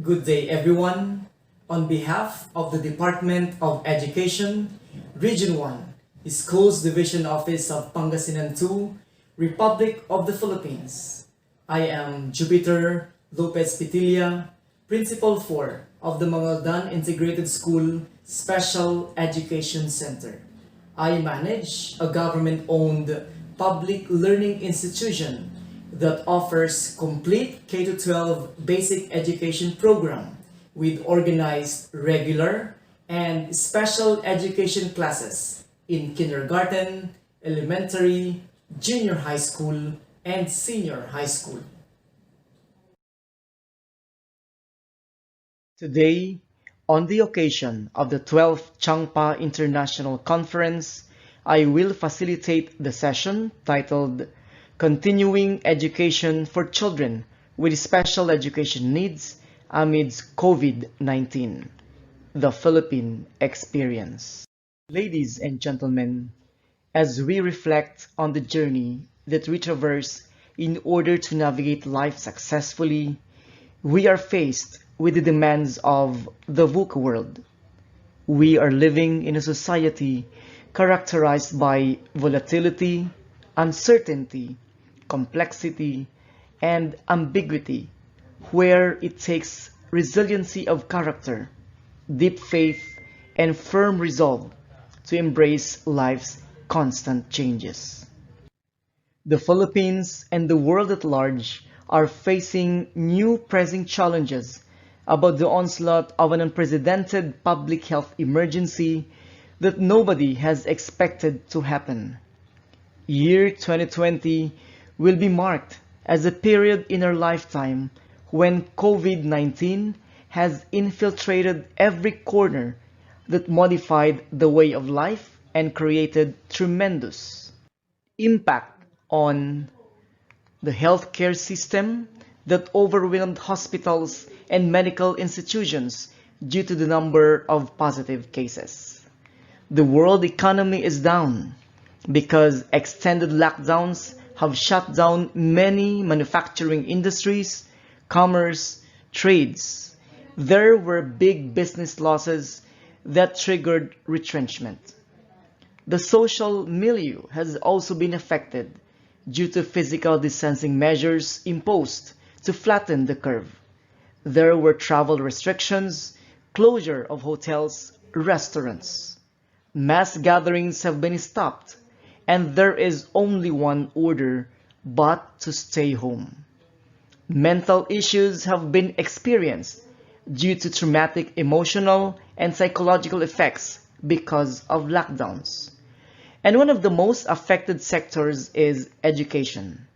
Good day, everyone. On behalf of the Department of Education, Region 1, Schools Division Office of Pangasinan 2, Republic of the Philippines, I am Jupiter Lopez Petilla, Principal 4 of the Mangaldan Integrated School Special Education Center. I manage a government-owned public learning institution that offers complete K-12 basic education program with organized regular and special education classes in kindergarten, elementary, junior high school, and senior high school. Today, on the occasion of the 12th Changpa International Conference, I will facilitate the session titled Continuing Education for Children with Special Education Needs Amidst COVID-19, the Philippine Experience. Ladies and gentlemen, as we reflect on the journey that we traverse in order to navigate life successfully, we are faced with the demands of the VUCA world. We are living in a society characterized by volatility, uncertainty, complexity, and ambiguity, where it takes resiliency of character, deep faith, and firm resolve to embrace life's constant changes. The Philippines and the world at large are facing new pressing challenges about the onslaught of an unprecedented public health emergency that nobody has expected to happen. Year 2020 will be marked as a period in our lifetime when COVID-19 has infiltrated every corner that modified the way of life and created tremendous impact on the healthcare system that overwhelmed hospitals and medical institutions due to the number of positive cases. The world economy is down because extended lockdowns have shut down many manufacturing industries, commerce, trades. There were big business losses that triggered retrenchment. The social milieu has also been affected due to physical distancing measures imposed to flatten the curve. There were travel restrictions, closure of hotels, restaurants. Mass gatherings have been stopped, and there is only one order but to stay home. Mental issues have been experienced due to traumatic emotional and psychological effects because of lockdowns. And one of the most affected sectors is education.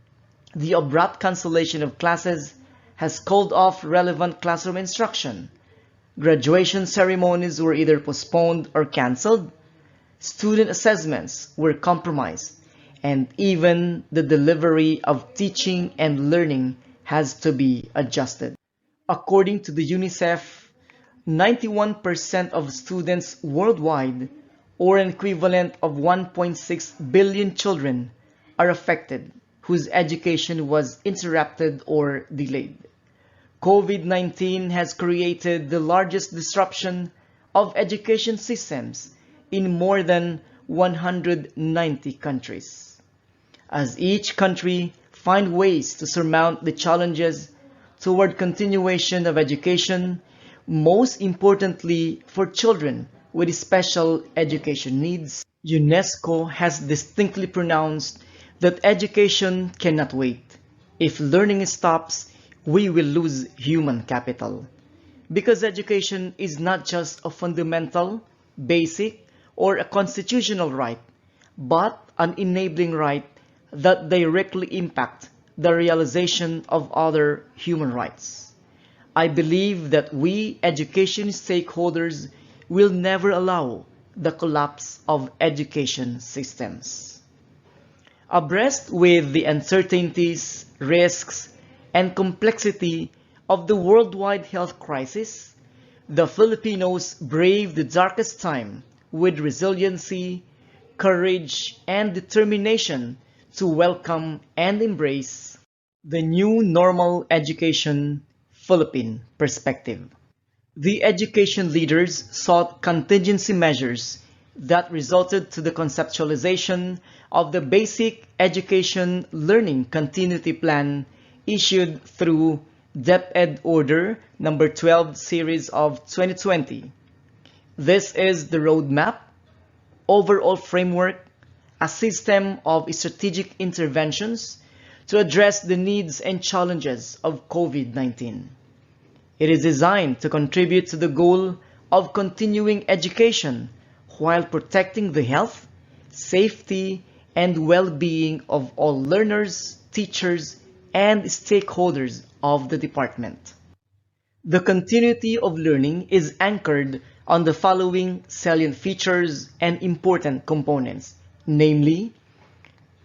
The abrupt cancellation of classes has called off relevant classroom instruction. Graduation ceremonies were either postponed or cancelled. Student assessments were compromised. And even the delivery of teaching and learning has to be adjusted. According to the UNICEF, 91% of students worldwide, or an equivalent of 1.6 billion children, are affected whose education was interrupted or delayed. COVID-19 has created the largest disruption of education systems in more than 190 countries. As each country finds ways to surmount the challenges toward continuation of education, most importantly for children with special education needs, UNESCO has distinctly pronounced that education cannot wait. If learning stops, we will lose human capital. Because education is not just a fundamental, basic, or a constitutional right, but an enabling right that directly impacts the realization of other human rights. I believe that we education stakeholders will never allow the collapse of education systems. Abreast with the uncertainties, risks, and complexity of the worldwide health crisis, the Filipinos braved the darkest time with resiliency, courage, and determination to welcome and embrace the new normal education Philippine perspective. The education leaders sought contingency measures that resulted to the conceptualization of the Basic Education Learning Continuity Plan issued through DepEd Order number 12 series of 2020. This is the roadmap, overall framework, a system of strategic interventions to address the needs and challenges of COVID-19. It is designed to contribute to the goal of continuing education while protecting the health, safety, and well-being of all learners, teachers, and stakeholders of the department. The continuity of learning is anchored on the following salient features and important components, namely,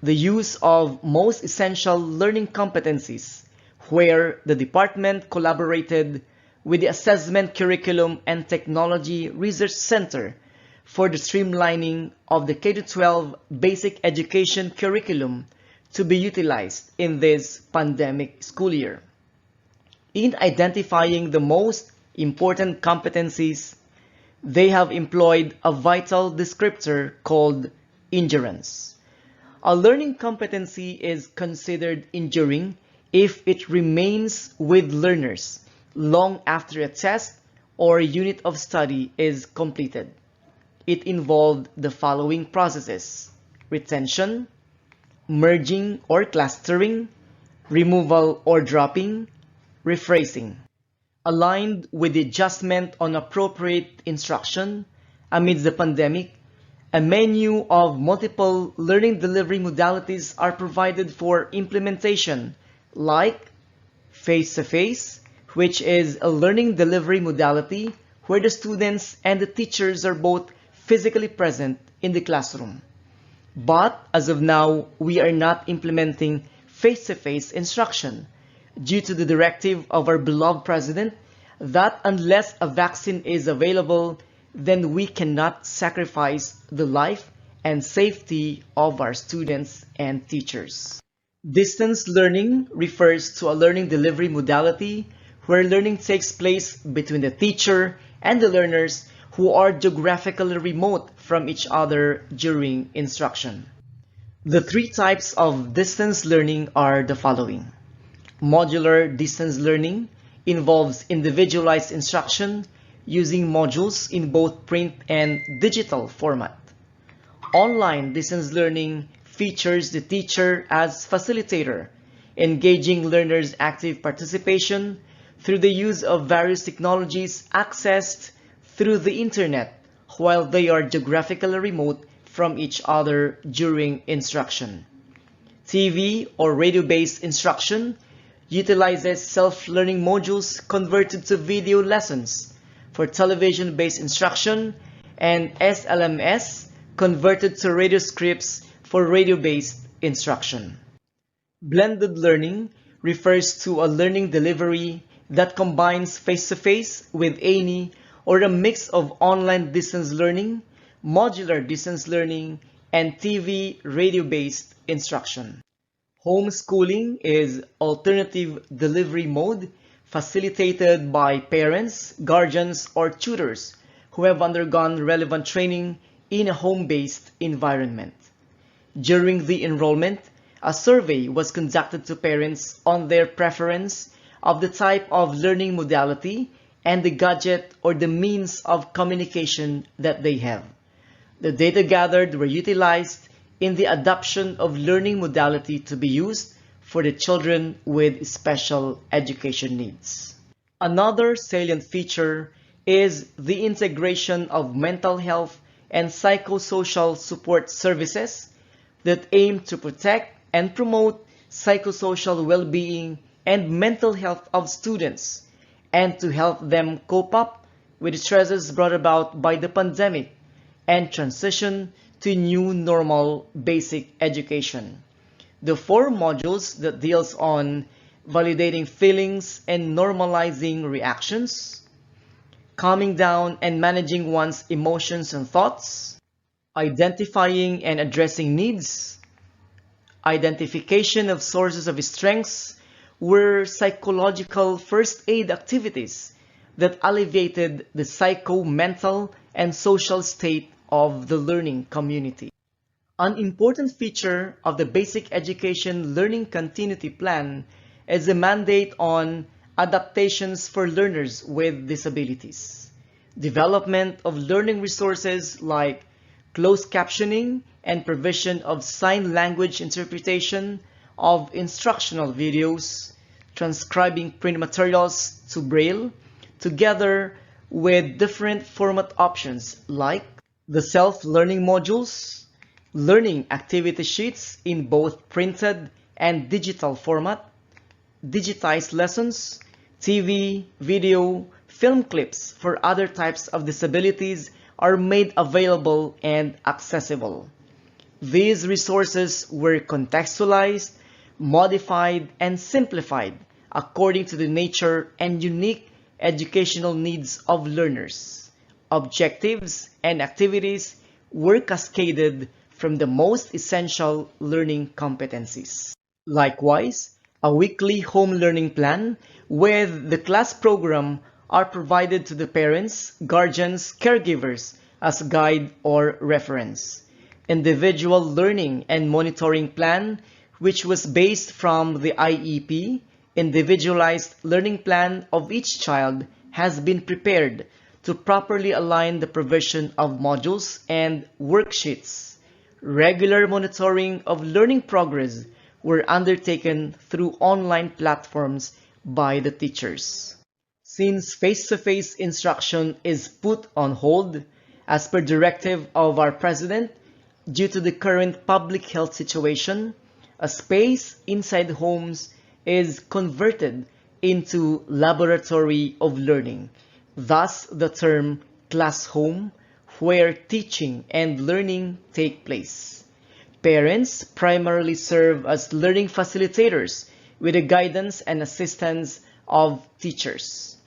the use of most essential learning competencies, where the department collaborated with the Assessment Curriculum and Technology Research Center for the streamlining of the K-12 basic education curriculum to be utilized in this pandemic school year. In identifying the most important competencies, they have employed a vital descriptor called endurance. A learning competency is considered enduring if it remains with learners long after a test or unit of study is completed. It involved the following processes: retention, merging or clustering, removal or dropping, rephrasing. Aligned with the adjustment on appropriate instruction amidst the pandemic, a menu of multiple learning delivery modalities are provided for implementation, like face-to-face, which is a learning delivery modality where the students and the teachers are both physically present in the classroom. But as of now, we are not implementing face-to-face instruction due to the directive of our beloved President that unless a vaccine is available, then we cannot sacrifice the life and safety of our students and teachers. Distance learning refers to a learning delivery modality where learning takes place between the teacher and the learners who are geographically remote from each other during instruction. The three types of distance learning are the following. Modular distance learning involves individualized instruction using modules in both print and digital format. Online distance learning features the teacher as facilitator, engaging learners' active participation through the use of various technologies accessed through the internet while they are geographically remote from each other during instruction. TV or radio-based instruction utilizes self-learning modules converted to video lessons for television-based instruction, and SLMS converted to radio scripts for radio-based instruction. Blended learning refers to a learning delivery that combines face-to-face with any or a mix of online distance learning, modular distance learning, and TV radio-based instruction. Homeschooling is alternative delivery mode facilitated by parents, guardians, or tutors who have undergone relevant training in a home-based environment. During the enrollment, a survey was conducted to parents on their preference of the type of learning modality and the gadget or the means of communication that they have. The data gathered were utilized in the adoption of learning modality to be used for the children with special education needs. Another salient feature is the integration of mental health and psychosocial support services that aim to protect and promote psychosocial well-being and mental health of students, and to help them cope up with stresses brought about by the pandemic and transition to new normal basic education. The 4 modules that deals on validating feelings and normalizing reactions, calming down and managing one's emotions and thoughts, identifying and addressing needs, identification of sources of strengths were psychological first aid activities that alleviated the psycho-mental and social state of the learning community. An important feature of the Basic Education Learning Continuity Plan is a mandate on adaptations for learners with disabilities, development of learning resources like closed captioning and provision of sign language interpretation of instructional videos, transcribing print materials to Braille, together with different format options like the self-learning modules, learning activity sheets in both printed and digital format, digitized lessons, TV, video, film clips for other types of disabilities are made available and accessible. These resources were contextualized, modified, and simplified according to the nature and unique educational needs of learners. Objectives and activities were cascaded from the most essential learning competencies. Likewise, a weekly home learning plan with the class program are provided to the parents, guardians, caregivers as guide or reference. Individual learning and monitoring plan, which was based from the IEP, individualized learning plan of each child, has been prepared to properly align the provision of modules and worksheets. Regular monitoring of learning progress were undertaken through online platforms by the teachers. Since face-to-face instruction is put on hold, as per directive of our President, due to the current public health situation, a space inside homes is converted into laboratory of learning, thus the term class home, where teaching and learning take place. Parents primarily serve as learning facilitators with the guidance and assistance of teachers.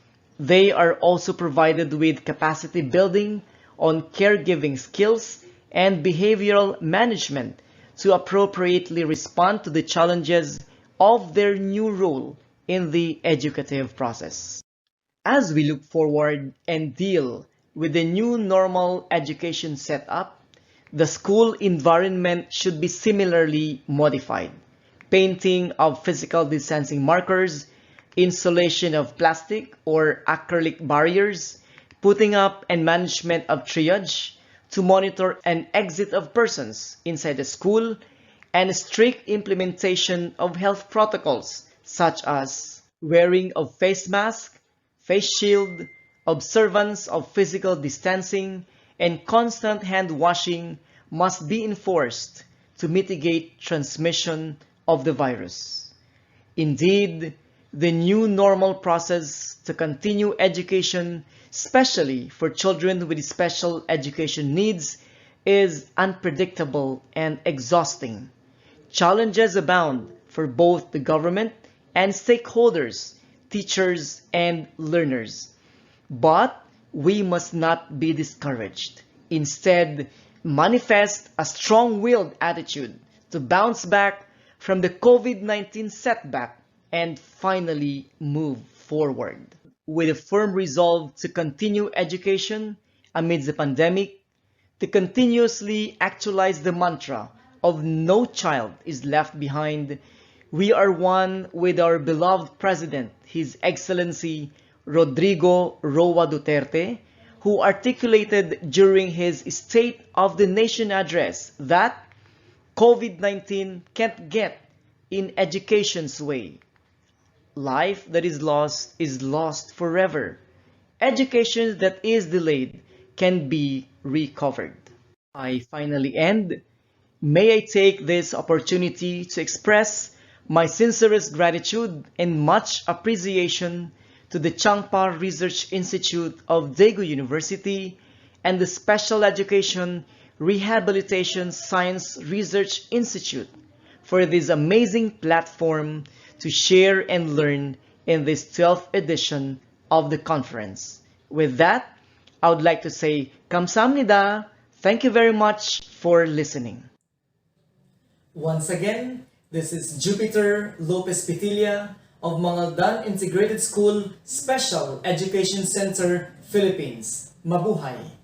They are also provided with capacity building on caregiving skills and behavioral management to appropriately respond to the challenges of their new role in the educative process. As we look forward and deal with the new normal education setup, the school environment should be similarly modified. Painting of physical distancing markers, installation of plastic or acrylic barriers, putting up and management of triage to monitor an exit of persons inside the school, and strict implementation of health protocols such as wearing of face mask, face shield, observance of physical distancing, and constant hand washing must be enforced to mitigate transmission of the virus. Indeed, the new normal process to continue education, especially for children with special education needs, is unpredictable and exhausting. Challenges abound for both the government and stakeholders, teachers and learners. But we must not be discouraged. Instead, manifest a strong-willed attitude to bounce back from the COVID-19 setback and finally move forward. With a firm resolve to continue education amidst the pandemic, to continuously actualize the mantra of no child is left behind, we are one with our beloved President, His Excellency Rodrigo Roa Duterte, who articulated during his State of the Nation address that COVID-19 can't get in education's way. Life that is lost forever. Education that is delayed can be recovered. I finally end. May I take this opportunity to express my sincerest gratitude and much appreciation to the Changpa Research Institute of Daegu University and the Special Education Rehabilitation Science Research Institute for this amazing platform to share and learn in this 12th edition of the conference. With that, I would like to say 감사합니다. Thank you very much for listening. Once again, this is Jupiter Lopez Petilla of Mangaldan Integrated School Special Education Center, Philippines. Mabuhay!